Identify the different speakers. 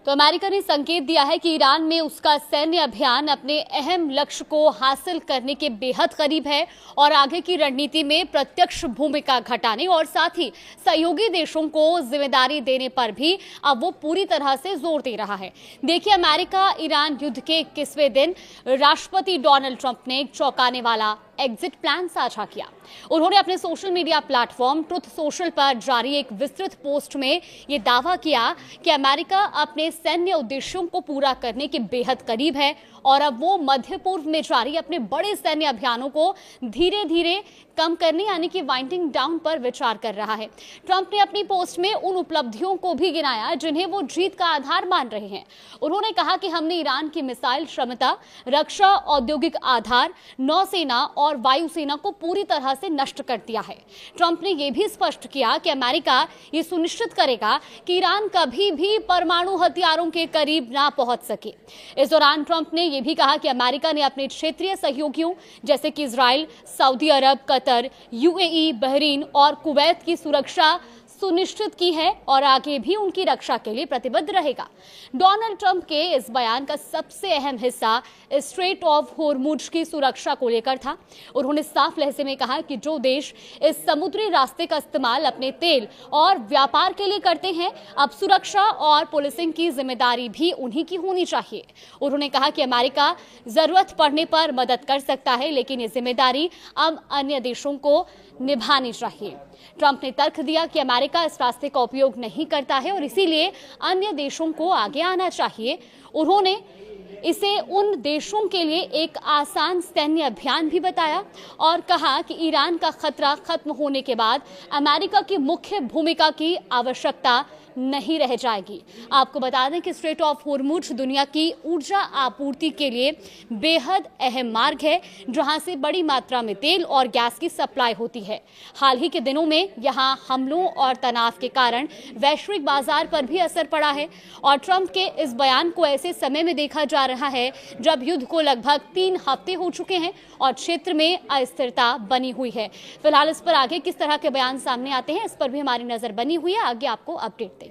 Speaker 1: तो अमेरिका ने संकेत दिया है कि ईरान में उसका सैन्य अभियान अपने अहम लक्ष्य को हासिल करने के बेहद करीब है और आगे की रणनीति में प्रत्यक्ष भूमिका घटाने और साथ ही सहयोगी देशों को जिम्मेदारी देने पर भी अब वो पूरी तरह से जोर दे रहा है। देखिए, अमेरिका ईरान युद्ध के 21वें दिन राष्ट्रपति डोनाल्ड ट्रंप ने एक चौंकाने वाला एग्जिट प्लान साझा किया। उन्होंने अपने social media platform truth social पर जारी एक विस्तृत पोस्ट में यह दावा किया कि अमेरिका अपने सैन्य उद्देश्यों को पूरा करने के बेहद करीब है और अब वो मध्य पूर्व में जारी अपने बड़े सैन्य अभियानों को धीरे धीरे कम करने यानी कि वाइंडिंग डाउन पर विचार कर रहा है। ट्रंप ने अपनी पोस्ट में उन उपलब्धियों को भी गिनाया जिन्हें वो जीत का आधार मान रहे हैं। उन्होंने कहा कि हमने ईरान की मिसाइल क्षमता, रक्षा औद्योगिक आधार, नौसेना और वायुसेना को पूरी तरह से नष्ट कर दिया है। ट्रंप ने यह भी स्पष्ट किया कि अमेरिका ये सुनिश्चित करेगा कि ईरान कभी भी परमाणु हथियारों के करीब ना पहुंच सके। इस दौरान ट्रंप ने यह भी कहा कि अमेरिका ने अपने क्षेत्रीय सहयोगियों जैसे कि इजराइल, सऊदी अरब, कतर, यूएई, बहरीन और कुवैत की सुरक्षा सुनिश्चित की है और आगे भी उनकी रक्षा के लिए प्रतिबद्ध रहेगा। डोनाल्ड ट्रंप के इस बयान का सबसे अहम हिस्सा स्ट्रेट ऑफ होर्मुज की सुरक्षा को लेकर था। उन्होंने साफ लहजे में कहा कि जो देश इस समुद्री रास्ते का इस्तेमाल अपने तेल और व्यापार के लिए करते हैं, अब सुरक्षा और पुलिसिंग की जिम्मेदारी भी उन्हीं की होनी चाहिए। उन्होंने कहा कि अमेरिका जरूरत पड़ने पर मदद कर सकता है, लेकिन ये जिम्मेदारी अब अन्य देशों को निभानी चाहिए। ट्रंप ने तर्क दिया कि अमेरिका इस रास्ते का उपयोग नहीं करता है और इसीलिए अन्य देशों को आगे आना चाहिए। उन्होंने इसे उन देशों के लिए एक आसान सैन्य अभियान भी बताया और कहा कि ईरान का खतरा खत्म होने के बाद अमेरिका की मुख्य भूमिका की आवश्यकता नहीं रह जाएगी। आपको बता दें कि स्ट्रेट ऑफ होर्मुज दुनिया की ऊर्जा आपूर्ति के लिए बेहद अहम मार्ग है, जहां से बड़ी मात्रा में तेल और गैस की सप्लाई होती है। हाल ही के दिनों में यहां हमलों और तनाव के कारण वैश्विक बाजार पर भी असर पड़ा है और ट्रंप के इस बयान को ऐसे समय में देखा जा रहा है जब युद्ध को लगभग 3 हफ्ते हो चुके हैं और क्षेत्र में अस्थिरता बनी हुई है। फिलहाल इस पर आगे किस तरह के बयान सामने आते हैं, इस पर भी हमारी नजर बनी हुई है। आगे आपको अपडेट देंगे।